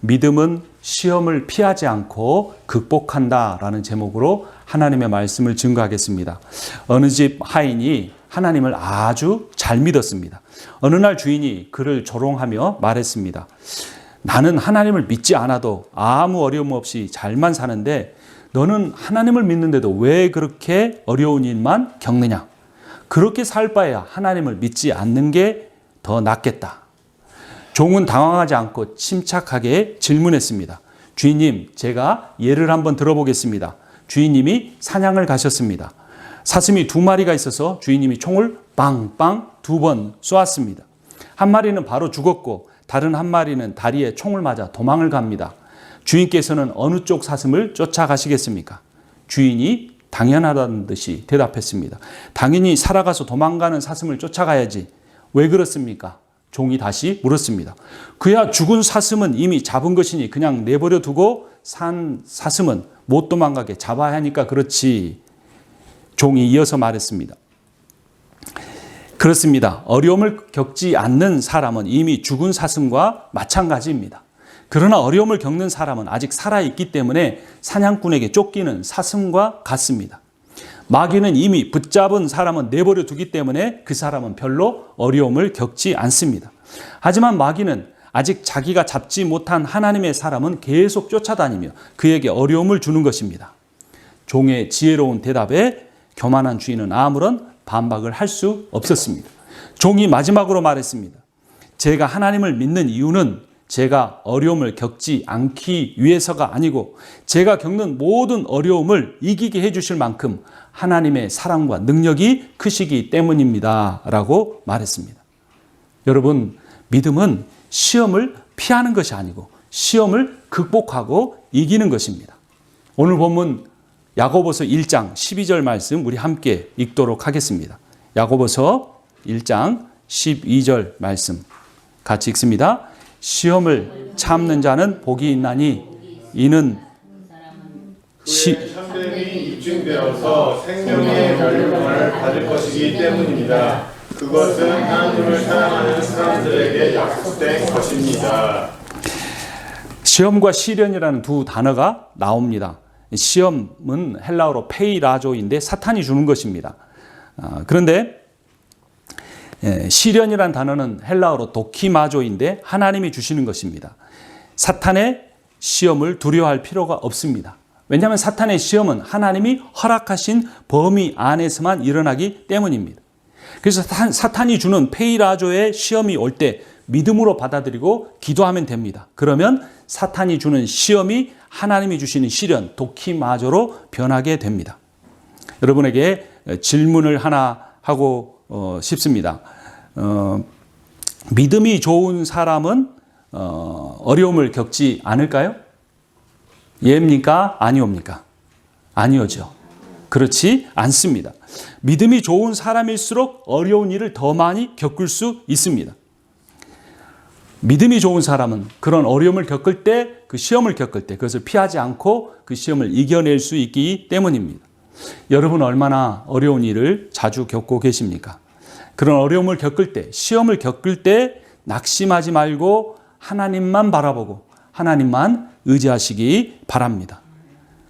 믿음은 시험을 피하지 않고 극복한다라는 제목으로 하나님의 말씀을 증거하겠습니다. 어느 집 하인이 하나님을 아주 잘 믿었습니다. 어느 날 주인이 그를 조롱하며 말했습니다. 나는 하나님을 믿지 않아도 아무 어려움 없이 잘만 사는데 너는 하나님을 믿는데도 왜 그렇게 어려운 일만 겪느냐? 그렇게 살 바에야 하나님을 믿지 않는 게 더 낫겠다. 종은 당황하지 않고 침착하게 질문했습니다. 주인님, 제가 예를 한번 들어보겠습니다. 주인님이 사냥을 가셨습니다. 사슴이 2마리가 있어서 주인님이 총을 빵빵 2번 쏘았습니다. 한 마리는 바로 죽었고 다른 한 마리는 다리에 총을 맞아 도망을 갑니다. 주인께서는 어느 쪽 사슴을 쫓아가시겠습니까? 주인이 당연하다는 듯이 대답했습니다. 당연히 살아가서 도망가는 사슴을 쫓아가야지. 왜 그렇습니까? 종이 다시 물었습니다. 그야 죽은 사슴은 이미 잡은 것이니 그냥 내버려 두고 산 사슴은 못 도망가게 잡아야 하니까 그렇지. 종이 이어서 말했습니다. 그렇습니다. 어려움을 겪지 않는 사람은 이미 죽은 사슴과 마찬가지입니다. 그러나 어려움을 겪는 사람은 아직 살아있기 때문에 사냥꾼에게 쫓기는 사슴과 같습니다. 마귀는 이미 붙잡은 사람은 내버려 두기 때문에 그 사람은 별로 어려움을 겪지 않습니다. 하지만 마귀는 아직 자기가 잡지 못한 하나님의 사람은 계속 쫓아다니며 그에게 어려움을 주는 것입니다. 종의 지혜로운 대답에 교만한 주인은 아무런 반박을 할 수 없었습니다. 종이 마지막으로 말했습니다. 제가 하나님을 믿는 이유는 제가 어려움을 겪지 않기 위해서가 아니고 제가 겪는 모든 어려움을 이기게 해주실 만큼 하나님의 사랑과 능력이 크시기 때문입니다. 라고 말했습니다. 여러분, 믿음은 시험을 피하는 것이 아니고 시험을 극복하고 이기는 것입니다. 오늘 본문 야고보서 1장 12절 말씀 우리 함께 읽도록 하겠습니다. 야고보서 1장 12절 말씀 같이 읽습니다. 시험을 참는 자는 복이 있나니 이는 참됨이 입증되어서 생명의 멸류관을 받을 것이기 때문입니다. 그것은 하나님을 사랑하는 사람들에게 약속된 것입니다. 시험과 시련이라는 두 단어가 나옵니다. 시험은 헬라어로 페이라조인데 사탄이 주는 것입니다. 그런데 시련이란 단어는 헬라어로 도키마조인데 하나님이 주시는 것입니다. 사탄의 시험을 두려워할 필요가 없습니다. 왜냐하면 사탄의 시험은 하나님이 허락하신 범위 안에서만 일어나기 때문입니다. 그래서 사탄이 주는 페이라조의 시험이 올 때 믿음으로 받아들이고 기도하면 됩니다. 그러면 사탄이 주는 시험이 하나님이 주시는 시련, 도키마조로 변하게 됩니다. 여러분에게 질문을 하나 하고 싶습니다. 믿음이 좋은 사람은 어려움을 겪지 않을까요? 예입니까? 아니옵니까? 아니오죠. 그렇지 않습니다. 믿음이 좋은 사람일수록 어려운 일을 더 많이 겪을 수 있습니다. 믿음이 좋은 사람은 그런 어려움을 겪을 때, 그 시험을 겪을 때 그것을 피하지 않고 그 시험을 이겨낼 수 있기 때문입니다. 여러분 얼마나 어려운 일을 자주 겪고 계십니까? 그런 어려움을 겪을 때, 시험을 겪을 때 낙심하지 말고 하나님만 바라보고 하나님만 의지하시기 바랍니다.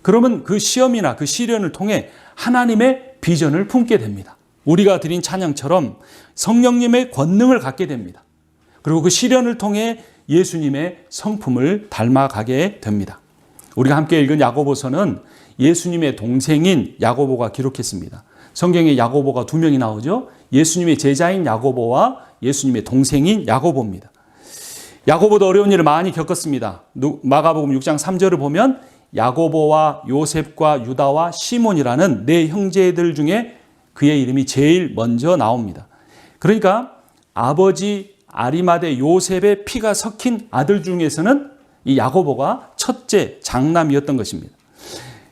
그러면 그 시험이나 그 시련을 통해 하나님의 비전을 품게 됩니다. 우리가 드린 찬양처럼 성령님의 권능을 갖게 됩니다. 그리고 그 시련을 통해 예수님의 성품을 닮아가게 됩니다. 우리가 함께 읽은 야고보서는 예수님의 동생인 야고보가 기록했습니다. 성경에 야고보가 2명이 나오죠. 예수님의 제자인 야고보와 예수님의 동생인 야고보입니다. 야고보도 어려운 일을 많이 겪었습니다. 마가복음 6장 3절을 보면 야고보와 요셉과 유다와 시몬이라는 네 형제들 중에 그의 이름이 제일 먼저 나옵니다. 그러니까 아버지 아리마대 요셉의 피가 섞인 아들 중에서는 이 야고보가 첫째 장남이었던 것입니다.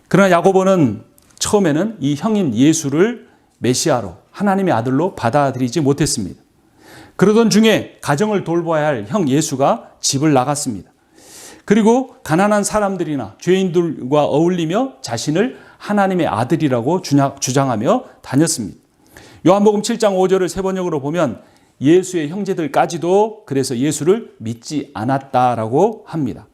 그러나 야고보는 처음에는 이 형인 예수를 메시아로 하나님의 아들로 받아들이지 못했습니다. 그러던 중에 가정을 돌봐야 할 형 예수가 집을 나갔습니다. 그리고 가난한 사람들이나 죄인들과 어울리며 자신을 하나님의 아들이라고 주장하며 다녔습니다. 요한복음 7장 5절을 세번역으로 보면 예수의 형제들까지도 그래서 예수를 믿지 않았다라고 합니다.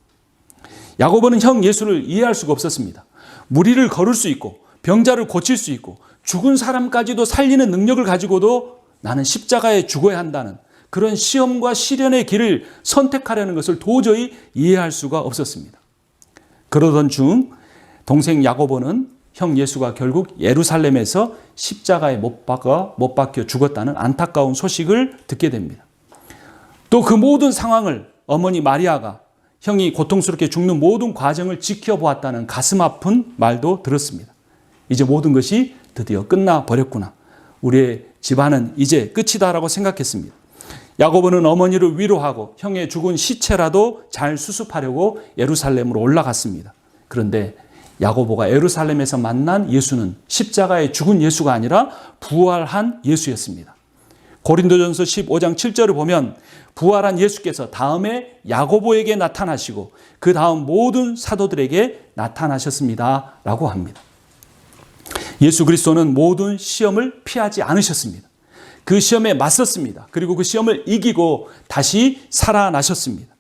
야고보는 형 예수를 이해할 수가 없었습니다. 무리를 걸을 수 있고 병자를 고칠 수 있고 죽은 사람까지도 살리는 능력을 가지고도 나는 십자가에 죽어야 한다는 그런 시험과 시련의 길을 선택하려는 것을 도저히 이해할 수가 없었습니다. 그러던 중 동생 야고보는 형 예수가 결국 예루살렘에서 십자가에 못 박혀 죽었다는 안타까운 소식을 듣게 됩니다. 또 그 모든 상황을 어머니 마리아가 형이 고통스럽게 죽는 모든 과정을 지켜보았다는 가슴 아픈 말도 들었습니다. 이제 모든 것이 드디어 끝나버렸구나. 우리의 집안은 이제 끝이다라고 생각했습니다. 야고보는 어머니를 위로하고 형의 죽은 시체라도 잘 수습하려고 예루살렘으로 올라갔습니다. 그런데 야고보가 예루살렘에서 만난 예수는 십자가에 죽은 예수가 아니라 부활한 예수였습니다. 고린도전서 15장 7절을 보면 부활한 예수께서 다음에 야고보에게 나타나시고 그 다음 모든 사도들에게 나타나셨습니다 라고 합니다. 예수 그리스도는 모든 시험을 피하지 않으셨습니다. 그 시험에 맞섰습니다. 그리고 그 시험을 이기고 다시 살아나셨습니다.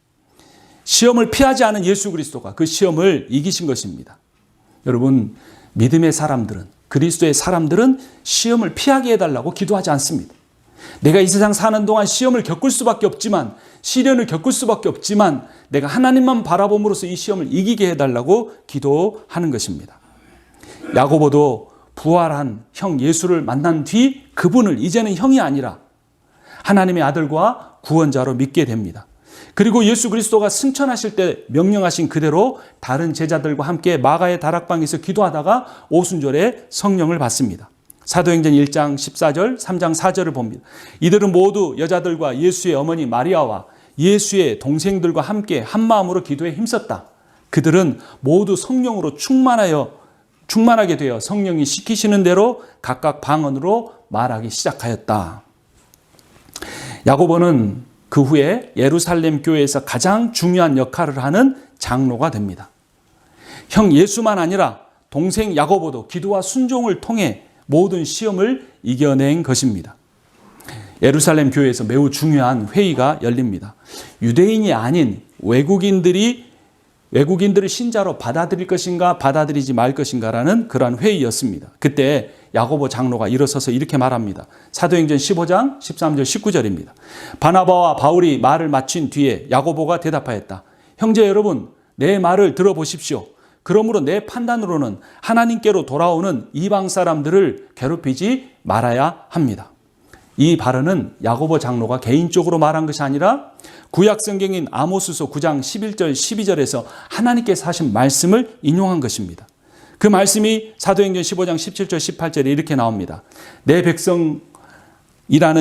시험을 피하지 않은 예수 그리스도가 그 시험을 이기신 것입니다. 여러분, 믿음의 사람들은, 그리스도의 사람들은 시험을 피하게 해달라고 기도하지 않습니다. 내가 이 세상 사는 동안 시험을 겪을 수밖에 없지만, 시련을 겪을 수밖에 없지만 내가 하나님만 바라봄으로써 이 시험을 이기게 해달라고 기도하는 것입니다. 야고보도 부활한 형 예수를 만난 뒤 그분을 이제는 형이 아니라 하나님의 아들과 구원자로 믿게 됩니다. 그리고 예수 그리스도가 승천하실 때 명령하신 그대로 다른 제자들과 함께 마가의 다락방에서 기도하다가 오순절에 성령을 받습니다. 사도행전 1장 14절, 3장 4절을 봅니다. 이들은 모두 여자들과 예수의 어머니 마리아와 예수의 동생들과 함께 한 마음으로 기도에 힘썼다. 그들은 모두 성령으로 충만하게 되어 성령이 시키시는 대로 각각 방언으로 말하기 시작하였다. 야고보는 그 후에 예루살렘 교회에서 가장 중요한 역할을 하는 장로가 됩니다. 형 예수만 아니라 동생 야고보도 기도와 순종을 통해 모든 시험을 이겨낸 것입니다. 예루살렘 교회에서 매우 중요한 회의가 열립니다. 유대인이 아닌 외국인들을 신자로 받아들일 것인가 받아들이지 말 것인가라는 그러한 회의였습니다. 그때 야고보 장로가 일어서서 이렇게 말합니다. 사도행전 15장 13절 19절입니다. 바나바와 바울이 말을 마친 뒤에 야고보가 대답하였다. 형제 여러분, 내 말을 들어보십시오. 그러므로 내 판단으로는 하나님께로 돌아오는 이방 사람들을 괴롭히지 말아야 합니다. 이 발언은 야고보 장로가 개인적으로 말한 것이 아니라 구약 성경인 아모스서 9장 11절 12절에서 하나님께서 하신 말씀을 인용한 것입니다. 그 말씀이 사도행전 15장 17절 18절에 이렇게 나옵니다. 내 백성이라는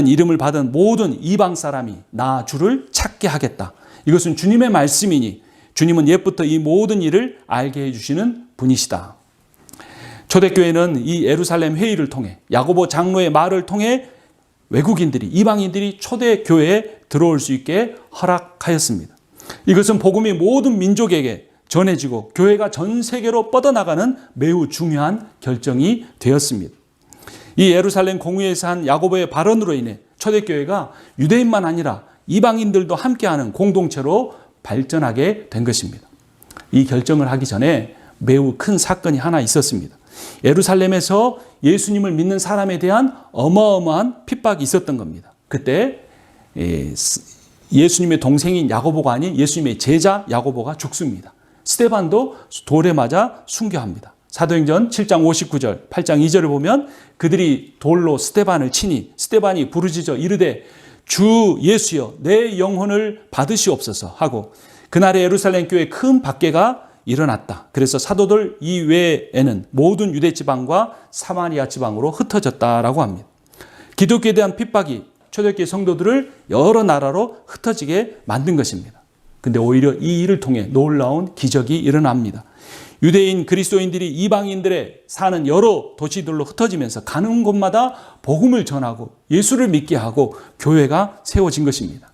이름을 받은 모든 이방 사람이 나 주를 찾게 하겠다. 이것은 주님의 말씀이니 주님은 옛부터 이 모든 일을 알게 해주시는 분이시다. 초대교회는 이 예루살렘 회의를 통해 야고보 장로의 말을 통해 외국인들이, 이방인들이 초대교회에 들어올 수 있게 허락하였습니다. 이것은 복음이 모든 민족에게 전해지고 교회가 전 세계로 뻗어나가는 매우 중요한 결정이 되었습니다. 이 예루살렘 공회에서 한 야고보의 발언으로 인해 초대교회가 유대인만 아니라 이방인들도 함께하는 공동체로 발전하게 된 것입니다. 이 결정을 하기 전에 매우 큰 사건이 하나 있었습니다. 예루살렘에서 예수님을 믿는 사람에 대한 어마어마한 핍박이 있었던 겁니다. 그때 예수님의 동생인 야고보가 아닌 예수님의 제자 야고보가 죽습니다. 스데반도 돌에 맞아 순교합니다. 사도행전 7장 59절, 8장 2절을 보면 그들이 돌로 스데반을 치니 스데반이 부르짖어 이르되 주 예수여 내 영혼을 받으시옵소서 하고 그날의 예루살렘 교회에 큰 박해가 일어났다. 그래서 사도들 이외에는 모든 유대 지방과 사마리아 지방으로 흩어졌다라고 합니다. 기독교에 대한 핍박이 초대교회 성도들을 여러 나라로 흩어지게 만든 것입니다. 근데 오히려 이 일을 통해 놀라운 기적이 일어납니다. 유대인 그리스도인들이 이방인들의 사는 여러 도시들로 흩어지면서 가는 곳마다 복음을 전하고 예수를 믿게 하고 교회가 세워진 것입니다.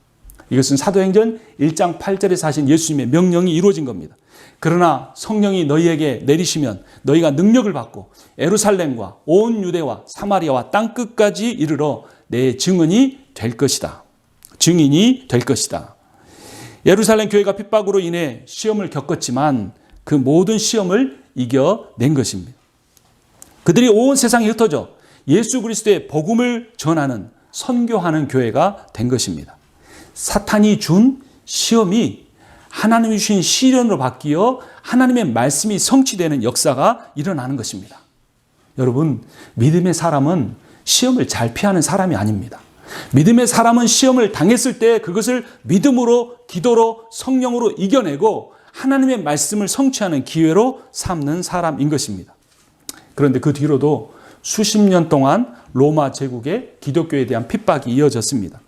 이것은 사도행전 1장 8절에서 하신 예수님의 명령이 이루어진 겁니다. 그러나 성령이 너희에게 내리시면 너희가 능력을 받고 예루살렘과 온 유대와 사마리아와 땅끝까지 이르러 내 증인이 될 것이다. 증인이 될 것이다. 예루살렘 교회가 핍박으로 인해 시험을 겪었지만 그 모든 시험을 이겨낸 것입니다. 그들이 온 세상에 흩어져 예수 그리스도의 복음을 전하는, 선교하는 교회가 된 것입니다. 사탄이 준 시험이 하나님이 주신 시련으로 바뀌어 하나님의 말씀이 성취되는 역사가 일어나는 것입니다. 여러분, 믿음의 사람은 시험을 잘 피하는 사람이 아닙니다. 믿음의 사람은 시험을 당했을 때 그것을 믿음으로, 기도로, 성령으로 이겨내고 하나님의 말씀을 성취하는 기회로 삼는 사람인 것입니다. 그런데 그 뒤로도 수십 년 동안 로마 제국의 기독교에 대한 핍박이 이어졌습니다.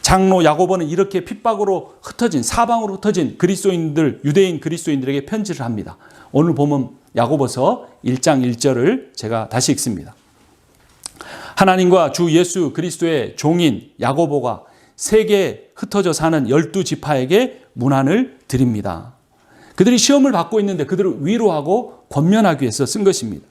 장로 야고보는 이렇게 핍박으로 흩어진, 사방으로 흩어진 그리스도인들, 유대인 그리스도인들에게 편지를 합니다. 오늘 보면 야고보서 1장 1절을 제가 다시 읽습니다. 하나님과 주 예수 그리스도의 종인 야고보가 세계에 흩어져 사는 12지파에게 문안을 드립니다. 그들이 시험을 받고 있는데 그들을 위로하고 권면하기 위해서 쓴 것입니다.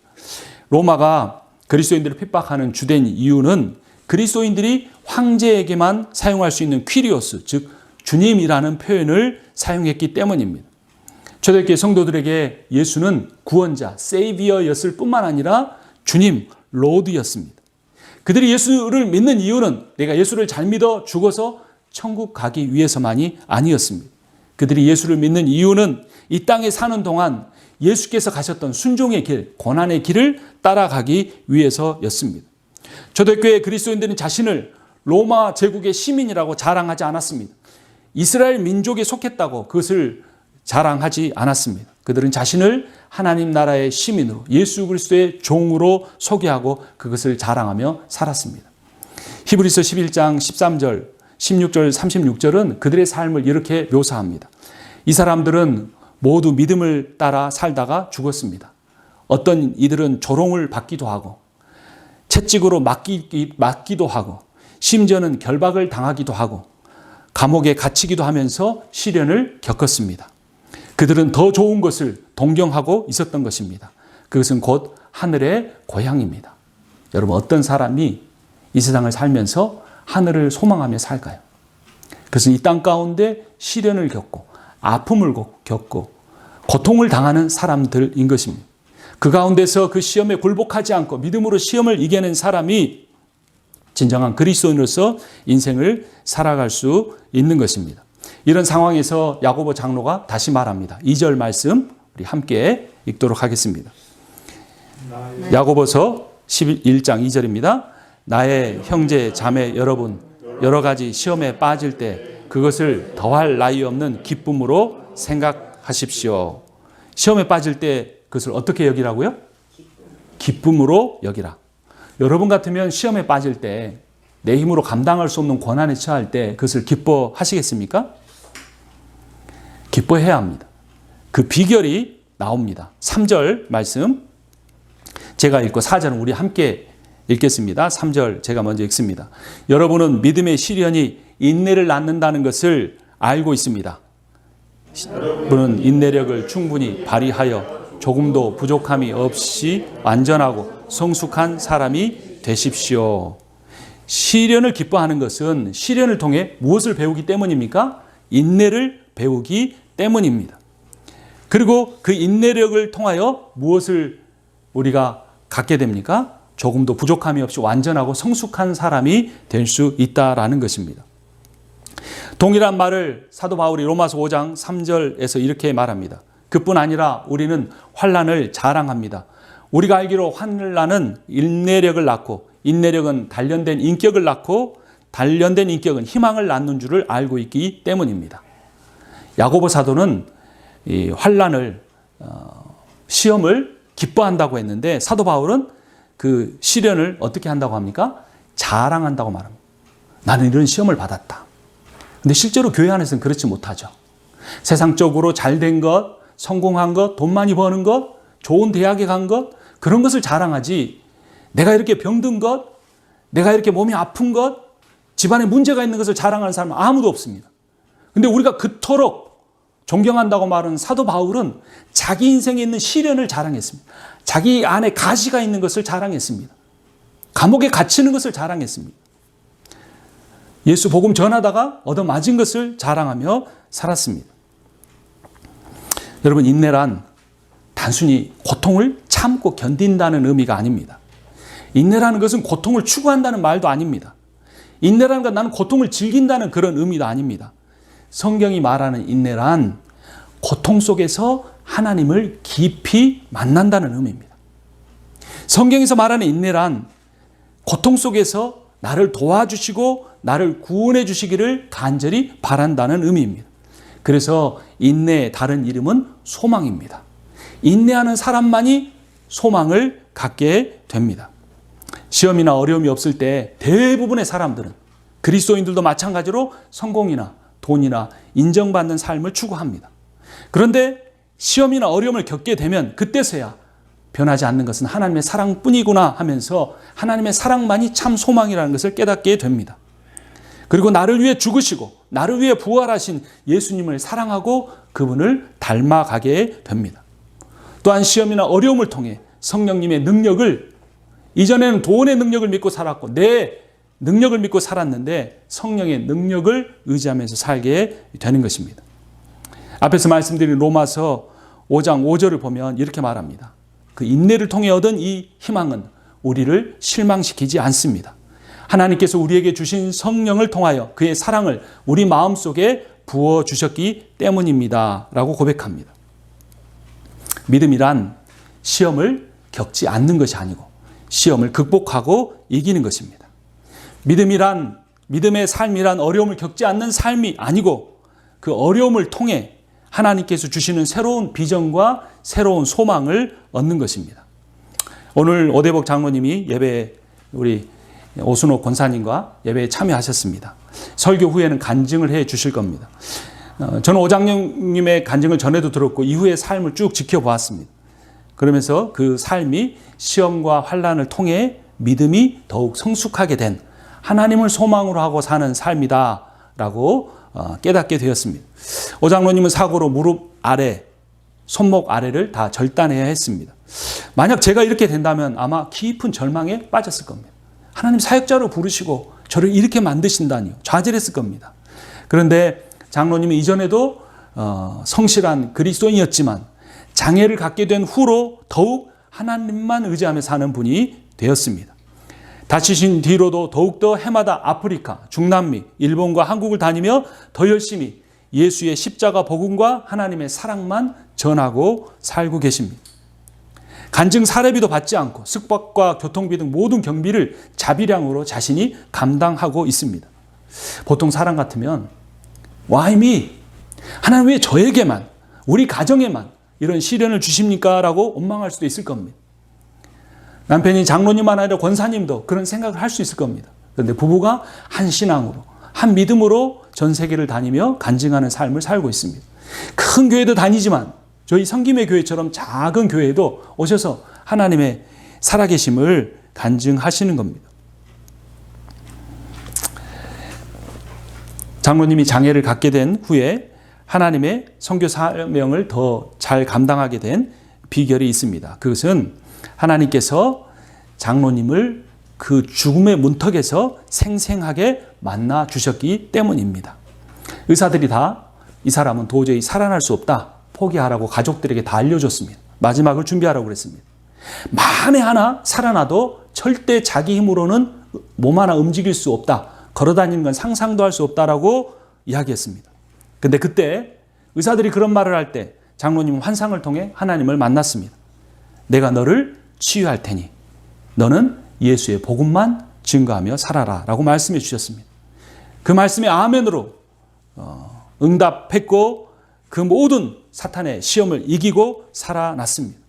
로마가 그리스도인들을 핍박하는 주된 이유는 그리스도인들이 황제에게만 사용할 수 있는 퀴리오스, 즉 주님이라는 표현을 사용했기 때문입니다. 초대교회 성도들에게 예수는 구원자, 세이비어였을 뿐만 아니라 주님, 로드였습니다. 그들이 예수를 믿는 이유는 내가 예수를 잘 믿어 죽어서 천국 가기 위해서만이 아니었습니다. 그들이 예수를 믿는 이유는 이 땅에 사는 동안 예수께서 가셨던 순종의 길, 고난의 길을 따라가기 위해서였습니다. 초대교회 그리스도인들은 자신을 로마 제국의 시민이라고 자랑하지 않았습니다. 이스라엘 민족에 속했다고 그것을 자랑하지 않았습니다. 그들은 자신을 하나님 나라의 시민으로, 예수 그리스도의 종으로 소개하고 그것을 자랑하며 살았습니다. 히브리서 11장 13절, 16절, 36절은 그들의 삶을 이렇게 묘사합니다. 이 사람들은 모두 믿음을 따라 살다가 죽었습니다. 어떤 이들은 조롱을 받기도 하고 채찍으로 맞기도 하고 심지어는 결박을 당하기도 하고 감옥에 갇히기도 하면서 시련을 겪었습니다. 그들은 더 좋은 것을 동경하고 있었던 것입니다. 그것은 곧 하늘의 고향입니다. 여러분, 어떤 사람이 이 세상을 살면서 하늘을 소망하며 살까요? 그것은 이 땅 가운데 시련을 겪고 아픔을 겪고 고통을 당하는 사람들인 것입니다. 그 가운데서 그 시험에 굴복하지 않고 믿음으로 시험을 이겨낸 사람이 진정한 그리스도인으로서 인생을 살아갈 수 있는 것입니다. 이런 상황에서 야고보 장로가 다시 말합니다. 2절 말씀 우리 함께 읽도록 하겠습니다. 야고보서 11장 2절입니다. 나의 형제 자매 여러분, 여러 가지 시험에 빠질 때 그것을 더할 나위 없는 기쁨으로 생각하십시오. 시험에 빠질 때 그것을 어떻게 여기라고요? 기쁨으로 여기라. 여러분 같으면 시험에 빠질 때 내 힘으로 감당할 수 없는 고난에 처할 때 그것을 기뻐하시겠습니까? 기뻐해야 합니다. 그 비결이 나옵니다. 3절 말씀 제가 읽고 4절은 우리 함께 읽겠습니다. 3절 제가 먼저 읽습니다. 여러분은 믿음의 시련이 인내를 낳는다는 것을 알고 있습니다. 여러분은 인내력을 충분히 발휘하여 조금도 부족함이 없이 완전하고 성숙한 사람이 되십시오. 시련을 기뻐하는 것은 시련을 통해 무엇을 배우기 때문입니까? 인내를 배우기 때문입니다. 그리고 그 인내력을 통하여 무엇을 우리가 갖게 됩니까? 조금도 부족함이 없이 완전하고 성숙한 사람이 될 수 있다라는 것입니다. 동일한 말을 사도 바울이 로마서 5장 3절에서 이렇게 말합니다. 그뿐 아니라 우리는 환난을 자랑합니다. 우리가 알기로 환난은 인내력을 낳고 인내력은 단련된 인격을 낳고 단련된 인격은 희망을 낳는 줄을 알고 있기 때문입니다. 야고보 사도는 이 환난을 시험을 기뻐한다고 했는데 사도 바울은 그 시련을 어떻게 한다고 합니까? 자랑한다고 말합니다. 나는 이런 시험을 받았다. 근데 실제로 교회 안에서는 그렇지 못하죠. 세상적으로 잘된 것, 성공한 것, 돈 많이 버는 것, 좋은 대학에 간 것, 그런 것을 자랑하지 내가 이렇게 병든 것, 내가 이렇게 몸이 아픈 것, 집안에 문제가 있는 것을 자랑하는 사람은 아무도 없습니다. 근데 우리가 그토록 존경한다고 말하는 사도 바울은 자기 인생에 있는 시련을 자랑했습니다. 자기 안에 가시가 있는 것을 자랑했습니다. 감옥에 갇히는 것을 자랑했습니다. 예수 복음 전하다가 얻어맞은 것을 자랑하며 살았습니다. 여러분, 인내란 단순히 고통을 참고 견딘다는 의미가 아닙니다. 인내라는 것은 고통을 추구한다는 말도 아닙니다. 인내라는 건 나는 고통을 즐긴다는 그런 의미도 아닙니다. 성경이 말하는 인내란 고통 속에서 하나님을 깊이 만난다는 의미입니다. 성경에서 말하는 인내란 고통 속에서 나를 도와주시고 나를 구원해 주시기를 간절히 바란다는 의미입니다. 그래서 인내의 다른 이름은 소망입니다. 인내하는 사람만이 소망을 갖게 됩니다. 시험이나 어려움이 없을 때 대부분의 사람들은 그리스도인들도 마찬가지로 성공이나 돈이나 인정받는 삶을 추구합니다. 그런데 시험이나 어려움을 겪게 되면 그때서야 변하지 않는 것은 하나님의 사랑뿐이구나 하면서 하나님의 사랑만이 참 소망이라는 것을 깨닫게 됩니다. 그리고 나를 위해 죽으시고 나를 위해 부활하신 예수님을 사랑하고 그분을 닮아가게 됩니다. 또한 시험이나 어려움을 통해 성령님의 능력을, 이전에는 돈의 능력을 믿고 살았고 내 능력을 믿고 살았는데 성령의 능력을 의지하면서 살게 되는 것입니다. 앞에서 말씀드린 로마서 5장 5절을 보면 이렇게 말합니다. 그 인내를 통해 얻은 이 희망은 우리를 실망시키지 않습니다. 하나님께서 우리에게 주신 성령을 통하여 그의 사랑을 우리 마음속에 부어주셨기 때문입니다. 라고 고백합니다. 믿음이란 시험을 겪지 않는 것이 아니고 시험을 극복하고 이기는 것입니다. 믿음의 삶이란 어려움을 겪지 않는 삶이 아니고 그 어려움을 통해 하나님께서 주시는 새로운 비전과 새로운 소망을 얻는 것입니다. 오늘 오대복 장로님이 예배에 우리 오순옥 권사님과 예배에 참여하셨습니다. 설교 후에는 간증을 해 주실 겁니다. 저는 오장로님의 간증을 전에도 들었고 이후의 삶을 쭉 지켜보았습니다. 그러면서 그 삶이 시험과 환난을 통해 믿음이 더욱 성숙하게 된 하나님을 소망으로 하고 사는 삶이다라고 깨닫게 되었습니다. 오장로님은 사고로 무릎 아래, 손목 아래를 다 절단해야 했습니다. 만약 제가 이렇게 된다면 아마 깊은 절망에 빠졌을 겁니다. 하나님 사역자로 부르시고 저를 이렇게 만드신다니요. 좌절했을 겁니다. 그런데 장로님은 이전에도 성실한 그리스도인이었지만 장애를 갖게 된 후로 더욱 하나님만 의지하며 사는 분이 되었습니다. 다치신 뒤로도 더욱더 해마다 아프리카, 중남미, 일본과 한국을 다니며 더 열심히 예수의 십자가 복음과 하나님의 사랑만 전하고 살고 계십니다. 간증 사례비도 받지 않고 숙박과 교통비 등 모든 경비를 자비량으로 자신이 감당하고 있습니다. 보통 사람 같으면 Why me? 하나님 왜 저에게만, 우리 가정에만 이런 시련을 주십니까? 라고 원망할 수도 있을 겁니다. 남편이 장로님만 아니라 권사님도 그런 생각을 할 수 있을 겁니다. 그런데 부부가 한 신앙으로, 한 믿음으로 전 세계를 다니며 간증하는 삶을 살고 있습니다. 큰 교회도 다니지만 저희 성김의 교회처럼 작은 교회에도 오셔서 하나님의 살아계심을 간증하시는 겁니다. 장로님이 장애를 갖게 된 후에 하나님의 선교 사명을 더 잘 감당하게 된 비결이 있습니다. 그것은 하나님께서 장로님을 그 죽음의 문턱에서 생생하게 만나 주셨기 때문입니다. 의사들이 다 이 사람은 도저히 살아날 수 없다, 포기하라고 가족들에게 다 알려줬습니다. 마지막을 준비하라고 그랬습니다. 만에 하나 살아나도 절대 자기 힘으로는 몸 하나 움직일 수 없다, 걸어다니는 건 상상도 할 수 없다라고 이야기했습니다. 근데 그때 의사들이 그런 말을 할 때 장로님은 환상을 통해 하나님을 만났습니다. 내가 너를 치유할 테니 너는 예수의 복음만 증거하며 살아라 라고 말씀해 주셨습니다. 그 말씀에 아멘으로 응답했고 그 모든 사탄의 시험을 이기고 살아났습니다.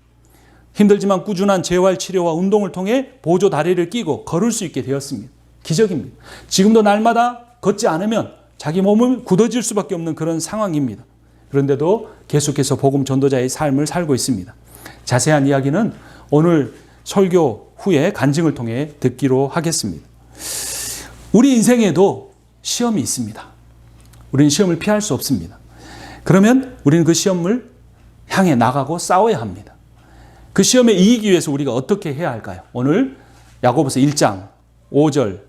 힘들지만 꾸준한 재활치료와 운동을 통해 보조 다리를 끼고 걸을 수 있게 되었습니다. 기적입니다. 지금도 날마다 걷지 않으면 자기 몸을 굳어질 수밖에 없는 그런 상황입니다. 그런데도 계속해서 복음 전도자의 삶을 살고 있습니다. 자세한 이야기는 오늘 설교 후에 간증을 통해 듣기로 하겠습니다. 우리 인생에도 시험이 있습니다. 우리는 시험을 피할 수 없습니다. 그러면 우리는 그 시험을 향해 나가고 싸워야 합니다. 그 시험에 이기기 위해서 우리가 어떻게 해야 할까요? 오늘 야고보서 1장 5절,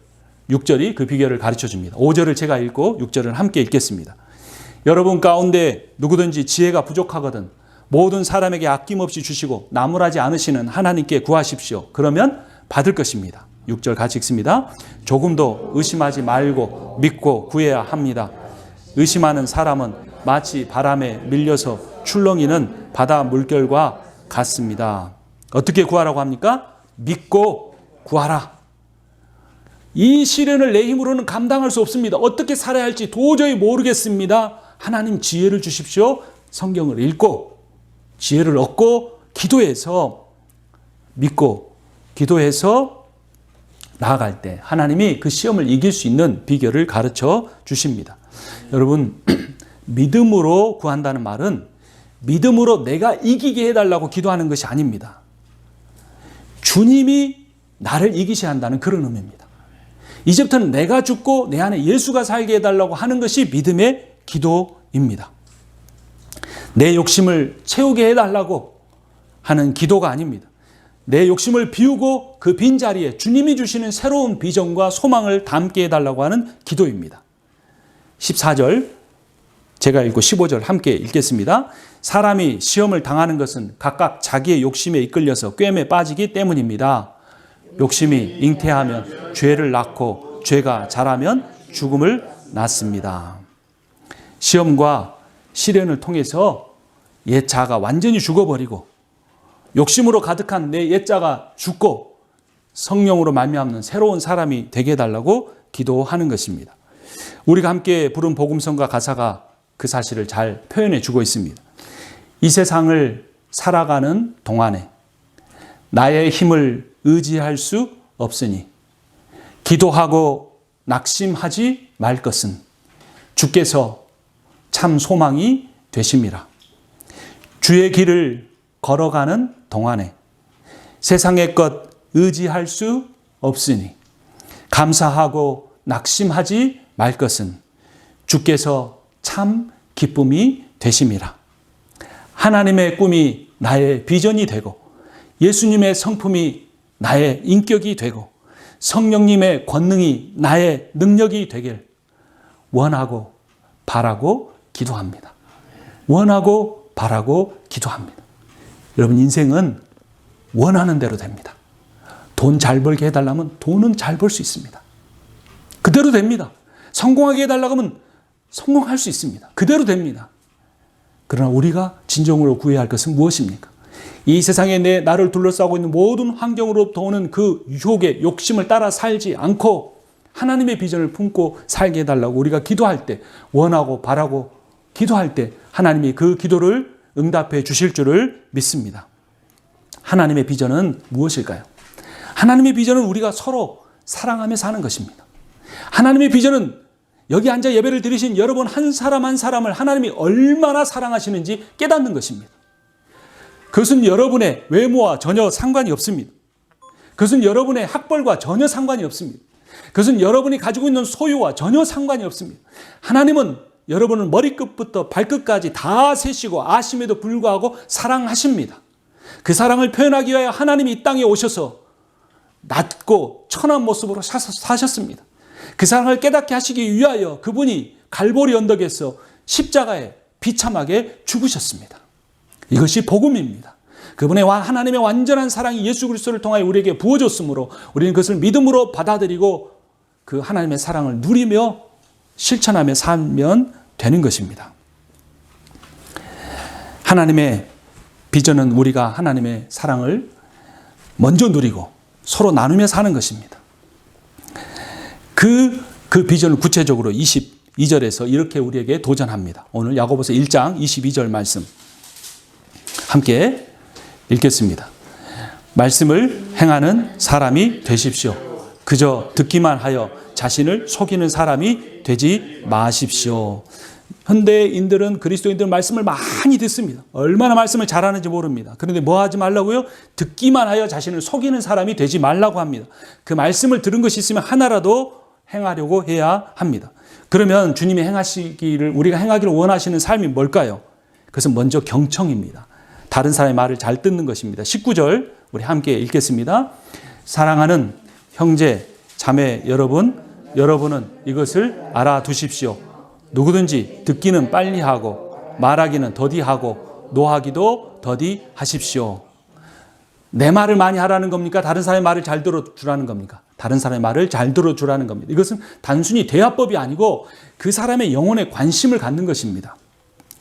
6절이 그 비결을 가르쳐 줍니다. 5절을 제가 읽고 6절을 함께 읽겠습니다. 여러분 가운데 누구든지 지혜가 부족하거든 모든 사람에게 아낌없이 주시고 나무라지 않으시는 하나님께 구하십시오. 그러면 받을 것입니다. 6절 같이 읽습니다. 조금도 의심하지 말고 믿고 구해야 합니다. 의심하는 사람은 마치 바람에 밀려서 출렁이는 바다 물결과 같습니다. 어떻게 구하라고 합니까? 믿고 구하라. 이 시련을 내 힘으로는 감당할 수 없습니다. 어떻게 살아야 할지 도저히 모르겠습니다. 하나님 지혜를 주십시오. 성경을 읽고 지혜를 얻고 기도해서 믿고 기도해서 나아갈 때 하나님이 그 시험을 이길 수 있는 비결을 가르쳐 주십니다. 여러분, 믿음으로 구한다는 말은 믿음으로 내가 이기게 해달라고 기도하는 것이 아닙니다. 주님이 나를 이기셔야 한다는 그런 의미입니다. 이제부터는 내가 죽고 내 안에 예수가 살게 해달라고 하는 것이 믿음의 기도입니다. 내 욕심을 채우게 해달라고 하는 기도가 아닙니다. 내 욕심을 비우고 그 빈자리에 주님이 주시는 새로운 비전과 소망을 담게 해달라고 하는 기도입니다. 14절 제가 읽고 15절 함께 읽겠습니다. 사람이 시험을 당하는 것은 각각 자기의 욕심에 이끌려서 꿰매 빠지기 때문입니다. 욕심이 잉태하면 죄를 낳고 죄가 자라면 죽음을 낳습니다. 시험과 시련을 통해서 옛자가 완전히 죽어버리고 욕심으로 가득한 내 옛자가 죽고 성령으로 말미암는 새로운 사람이 되게 해달라고 기도하는 것입니다. 우리가 함께 부른 복음성가 가사가 그 사실을 잘 표현해 주고 있습니다. 이 세상을 살아가는 동안에 나의 힘을 의지할 수 없으니 기도하고 낙심하지 말 것은 주께서 참 소망이 되심이라. 주의 길을 걸어가는 동안에 세상의 것 의지할 수 없으니 감사하고 낙심하지 말 것은 주께서 참 기쁨이 되심이라. 하나님의 꿈이 나의 비전이 되고 예수님의 성품이 나의 인격이 되고 성령님의 권능이 나의 능력이 되길 원하고 바라고 기도합니다. 원하고 바라고 기도합니다. 여러분, 인생은 원하는 대로 됩니다. 돈 잘 벌게 해달라면 돈은 잘 벌 수 있습니다. 그대로 됩니다. 성공하게 해달라고 하면 성공할 수 있습니다. 그대로 됩니다. 그러나 우리가 진정으로 구해야 할 것은 무엇입니까? 이 세상에 나를 둘러싸고 있는 모든 환경으로부터 오는 그 유혹의 욕심을 따라 살지 않고 하나님의 비전을 품고 살게 해달라고 우리가 기도할 때, 원하고 바라고 기도할 때 하나님이 그 기도를 응답해 주실 줄을 믿습니다. 하나님의 비전은 무엇일까요? 하나님의 비전은 우리가 서로 사랑하며 사는 것입니다. 하나님의 비전은 여기 앉아 예배를 드리신 여러분 한 사람 한 사람을 하나님이 얼마나 사랑하시는지 깨닫는 것입니다. 그것은 여러분의 외모와 전혀 상관이 없습니다. 그것은 여러분의 학벌과 전혀 상관이 없습니다. 그것은 여러분이 가지고 있는 소유와 전혀 상관이 없습니다. 하나님은 여러분을 머리끝부터 발끝까지 다 세시고 아심에도 불구하고 사랑하십니다. 그 사랑을 표현하기 위하여 하나님이 이 땅에 오셔서 낮고 천한 모습으로 사셨습니다. 그 사랑을 깨닫게 하시기 위하여 그분이 갈보리 언덕에서 십자가에 비참하게 죽으셨습니다. 이것이 복음입니다. 그분의 하나님의 완전한 사랑이 예수 그리스도를 통하여 우리에게 부어졌으므로 우리는 그것을 믿음으로 받아들이고 그 하나님의 사랑을 누리며 실천하며 살면 되는 것입니다. 하나님의 비전은 우리가 하나님의 사랑을 먼저 누리고 서로 나누며 사는 것입니다. 그 비전을 구체적으로 22절에서 이렇게 우리에게 도전합니다. 오늘 야고보서 1장 22절 말씀 함께 읽겠습니다. 말씀을 행하는 사람이 되십시오. 그저 듣기만 하여 자신을 속이는 사람이 되지 마십시오. 현대인들은 그리스도인들은 말씀을 많이 듣습니다. 얼마나 말씀을 잘하는지 모릅니다. 그런데 뭐 하지 말라고요? 듣기만 하여 자신을 속이는 사람이 되지 말라고 합니다. 그 말씀을 들은 것이 있으면 하나라도 행하려고 해야 합니다. 그러면 주님이 우리가 행하기를 원하시는 삶이 뭘까요? 그것은 먼저 경청입니다. 다른 사람의 말을 잘 듣는 것입니다. 19절 우리 함께 읽겠습니다. 사랑하는 형제, 자매 여러분은 이것을 알아두십시오. 누구든지 듣기는 빨리 하고 말하기는 더디하고 노하기도 더디하십시오. 내 말을 많이 하라는 겁니까? 다른 사람의 말을 잘 들어주라는 겁니까? 다른 사람의 말을 잘 들어주라는 겁니다. 이것은 단순히 대화법이 아니고 그 사람의 영혼에 관심을 갖는 것입니다.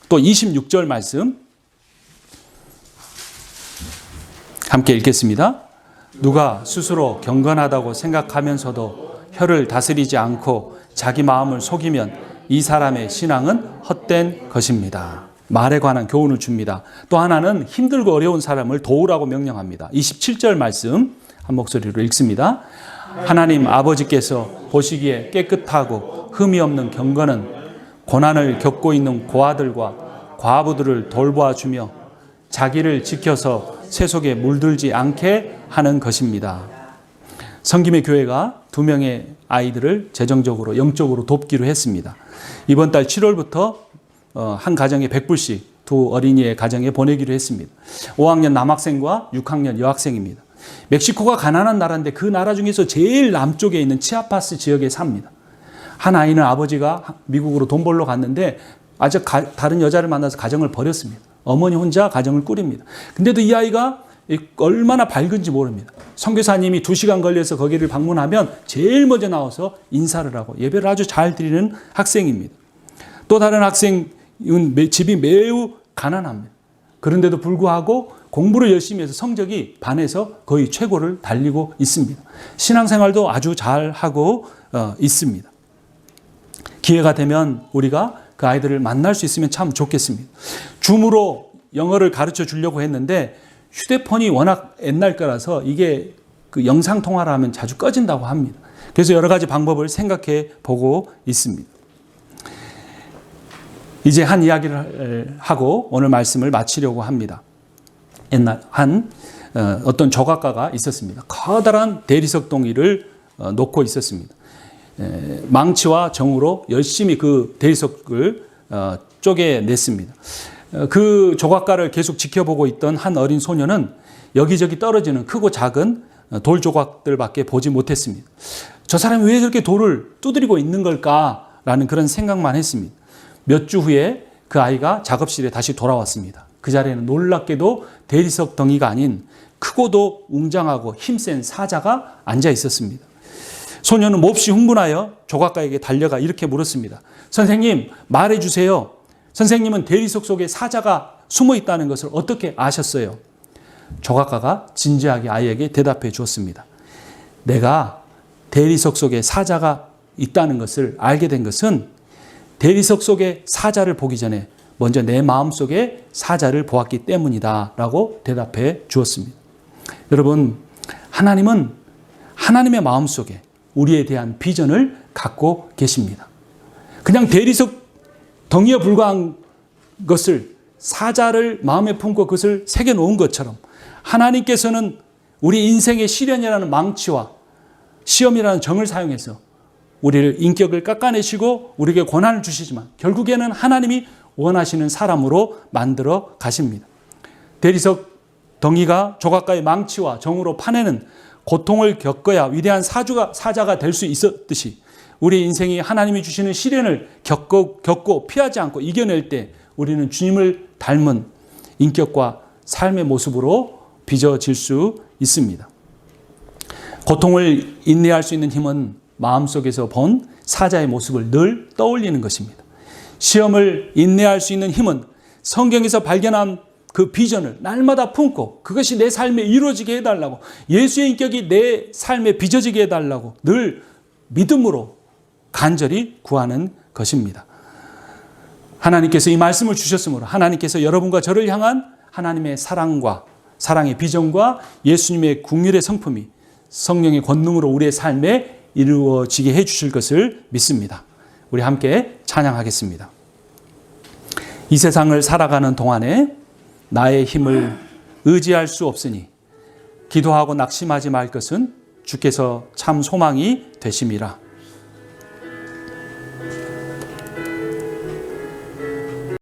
또 26절 말씀 함께 읽겠습니다. 누가 스스로 경건하다고 생각하면서도 혀를 다스리지 않고 자기 마음을 속이면 이 사람의 신앙은 헛된 것입니다. 말에 관한 교훈을 줍니다. 또 하나는 힘들고 어려운 사람을 도우라고 명령합니다. 27절 말씀 한 목소리로 읽습니다. 하나님 아버지께서 보시기에 깨끗하고 흠이 없는 경건은 고난을 겪고 있는 고아들과 과부들을 돌보아주며 자기를 지켜서 세속에 물들지 않게 하는 것입니다. 성김의 교회가 2명의 아이들을 재정적으로 영적으로 돕기로 했습니다. 이번 달 7월부터 한 가정에 100불씩 두 어린이의 가정에 보내기로 했습니다. 5학년 남학생과 6학년 여학생입니다. 멕시코가 가난한 나라인데 그 나라 중에서 제일 남쪽에 있는 치아파스 지역에 삽니다. 한 아이는 아버지가 미국으로 돈 벌러 갔는데 아주 다른 여자를 만나서 가정을 버렸습니다. 어머니 혼자 가정을 꾸립니다. 근데도 이 아이가 얼마나 밝은지 모릅니다. 선교사님이 2시간 걸려서 거기를 방문하면 제일 먼저 나와서 인사를 하고 예배를 아주 잘 드리는 학생입니다. 또 다른 학생은 집이 매우 가난합니다. 그런데도 불구하고 공부를 열심히 해서 성적이 반에서 거의 최고를 달리고 있습니다. 신앙생활도 아주 잘하고 있습니다. 기회가 되면 우리가 그 아이들을 만날 수 있으면 참 좋겠습니다. 줌으로 영어를 가르쳐 주려고 했는데 휴대폰이 워낙 옛날 거라서 이게 그 영상통화를 하면 자주 꺼진다고 합니다. 그래서 여러 가지 방법을 생각해 보고 있습니다. 이제 한 이야기를 하고 오늘 말씀을 마치려고 합니다. 옛날 어떤 조각가가 있었습니다. 커다란 대리석 동이를 놓고 있었습니다. 망치와 정으로 열심히 그 대리석을 쪼개냈습니다. 그 조각가를 계속 지켜보고 있던 한 어린 소녀는 여기저기 떨어지는 크고 작은 돌 조각들밖에 보지 못했습니다. 저 사람이 왜 저렇게 돌을 두드리고 있는 걸까라는 그런 생각만 했습니다. 몇 주 후에 그 아이가 작업실에 다시 돌아왔습니다. 그 자리에는 놀랍게도 대리석 덩이가 아닌 크고도 웅장하고 힘센 사자가 앉아 있었습니다. 소녀는 몹시 흥분하여 조각가에게 달려가 이렇게 물었습니다. 선생님, 말해 주세요. 선생님은 대리석 속에 사자가 숨어 있다는 것을 어떻게 아셨어요? 조각가가 진지하게 아이에게 대답해 주었습니다. 내가 대리석 속에 사자가 있다는 것을 알게 된 것은 대리석 속에 사자를 보기 전에 먼저 내 마음속에 사자를 보았기 때문이다 라고 대답해 주었습니다. 여러분, 하나님은 하나님의 마음속에 우리에 대한 비전을 갖고 계십니다. 그냥 대리석 덩이에 불과한 것을 사자를 마음에 품고 그것을 새겨놓은 것처럼 하나님께서는 우리 인생의 시련이라는 망치와 시험이라는 정을 사용해서 우리를 인격을 깎아내시고 우리에게 고난을 주시지만 결국에는 하나님이 원하시는 사람으로 만들어 가십니다. 대리석 덩이가 조각가의 망치와 정으로 파내는 고통을 겪어야 위대한 사자가 될 수 있었듯이 우리 인생이 하나님이 주시는 시련을 겪고 피하지 않고 이겨낼 때 우리는 주님을 닮은 인격과 삶의 모습으로 빚어질 수 있습니다. 고통을 인내할 수 있는 힘은 마음속에서 본 사자의 모습을 늘 떠올리는 것입니다. 시험을 인내할 수 있는 힘은 성경에서 발견한 그 비전을 날마다 품고 그것이 내 삶에 이루어지게 해달라고, 예수의 인격이 내 삶에 빚어지게 해달라고 늘 믿음으로 간절히 구하는 것입니다. 하나님께서 이 말씀을 주셨으므로 하나님께서 여러분과 저를 향한 하나님의 사랑의 비전과 예수님의 긍휼의 성품이 성령의 권능으로 우리의 삶에 이루어지게 해 주실 것을 믿습니다. 우리 함께 찬양하겠습니다. 이 세상을 살아가는 동안에 나의 힘을 의지할 수 없으니 기도하고 낙심하지 말 것은 주께서 참 소망이 되심이라.